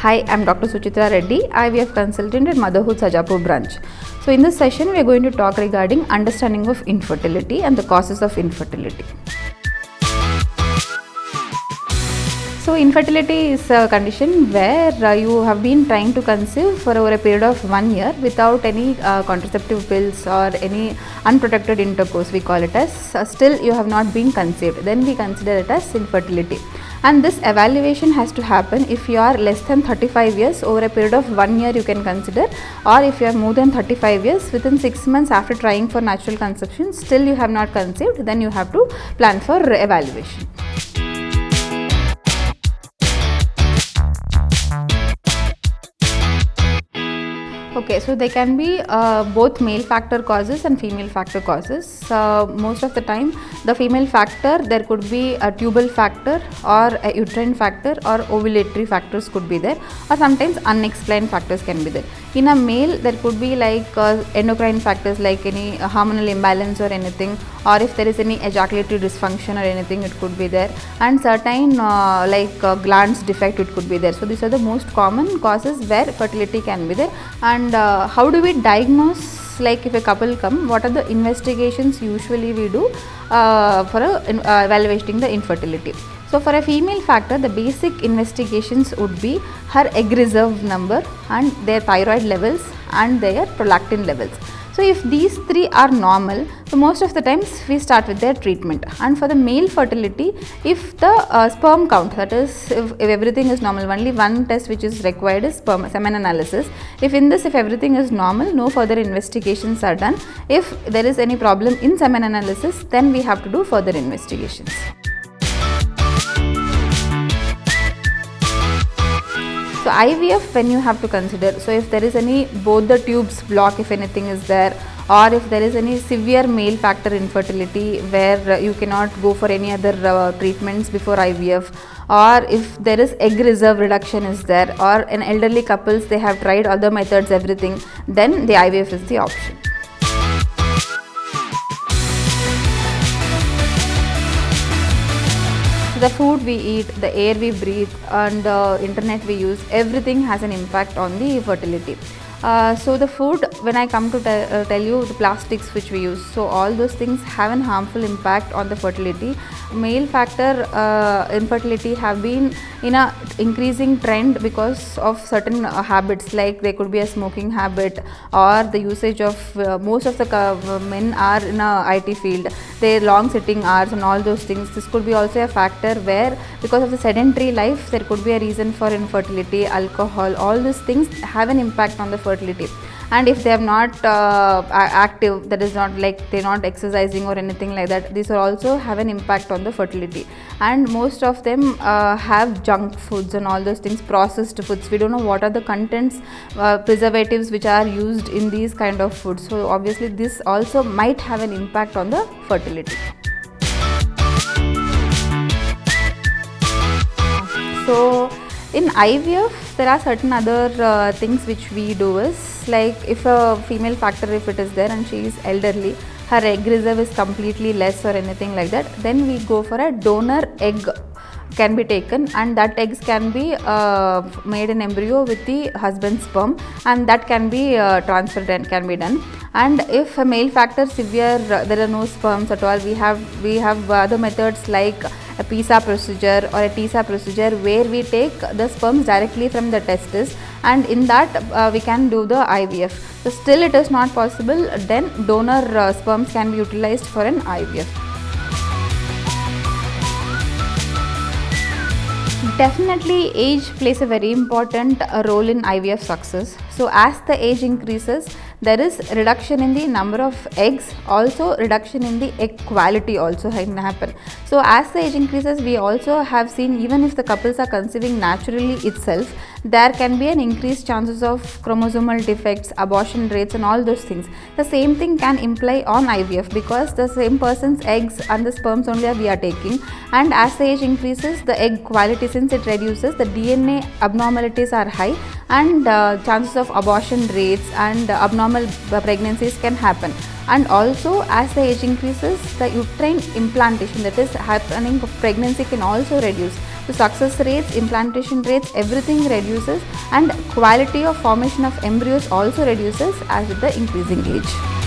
Hi, I'm Dr. Suchithra Reddy, IVF consultant at Motherhood Sajapur branch. So in this session, we are going to talk regarding understanding of infertility and the causes of infertility. So infertility is a condition where you have been trying to conceive for over a period of 1 year without any contraceptive pills or any unprotected intercourse, we call it as. Still you have not been conceived, then we consider it as infertility. And this evaluation has to happen if you are less than 35 years, over a period of 1 year you can consider, or if you are more than 35 years, within 6 months after trying for natural conception, still you have not conceived, then you have to plan for evaluation. Okay, so they can be both male factor causes and female factor causes. Most of the time, the female factor, there could be a tubal factor or a uterine factor or ovulatory factors could be there, or sometimes unexplained factors can be there. In a male, there could be like endocrine factors like any hormonal imbalance or anything, or if there is any ejaculatory dysfunction or anything, it could be there, and certain glands defect, it could be there. So these are the most common causes where fertility can be there. And how do we diagnose, like if a couple come, what are the investigations usually we do for evaluating the infertility? So for a female factor, the basic investigations would be her egg reserve number and their thyroid levels and their prolactin levels. So if these three are normal, so most of the times we start with their treatment. And for the male fertility, if the sperm count, that is if everything is normal, only one test which is required is semen analysis. If everything is normal, no further investigations are done. If there is any problem in semen analysis, then we have to do further investigations. So IVF, when you have to consider, so if there is any, both the tubes block, if anything is there, or if there is any severe male factor infertility where you cannot go for any other treatments before IVF, or if there is egg reserve reduction is there, or in elderly couples they have tried other methods, everything, then the IVF is the option. The food we eat, the air we breathe, and the internet we use, everything has an impact on the fertility. So the food, when I come to tell you the plastics which we use, so all those things have an harmful impact on the fertility. Male factor infertility have been in a increasing trend because of certain habits, like there could be a smoking habit, or the usage of most of the men are in a IT field, their long sitting hours and all those things. This could be also a factor where, because of the sedentary life, there could be a reason for infertility. Alcohol, all these things have an impact on the fertility. And if they are not active, that is not like they are not exercising or anything like that, these will also have an impact on the fertility. And most of them have junk foods and all those things, processed foods. We don't know what are the contents, preservatives which are used in these kind of foods. So obviously this also might have an impact on the fertility. So in IVF, there are certain other things which we do is, like if a female factor, if it is there and she is elderly, her egg reserve is completely less or anything like that, then we go for a donor egg can be taken, and that eggs can be made an embryo with the husband's sperm, and that can be transferred and can be done. And if a male factor severe, there are no sperms at all, we have other methods like a PISA procedure or a TISA procedure, where we take the sperms directly from the testis, and in that we can do the IVF. So still it is not possible, then donor sperms can be utilized for an IVF. Definitely age plays a very important role in IVF success. So as the age increases, there is reduction in the number of eggs, also reduction in the egg quality also can happen. So as the age increases, we also have seen, even if the couples are conceiving naturally itself, there can be an increased chances of chromosomal defects, abortion rates and all those things. The same thing can imply on IVF, because the same person's eggs and the sperms only we are taking, and as the age increases, the egg quality, since it reduces, the DNA abnormalities are high, and chances of abortion rates and abnormal pregnancies can happen. And also as the age increases, the uterine implantation, that is happening of pregnancy, can also reduce. the success rates, implantation rates, everything reduces, and quality of formation of embryos also reduces as with the increasing age.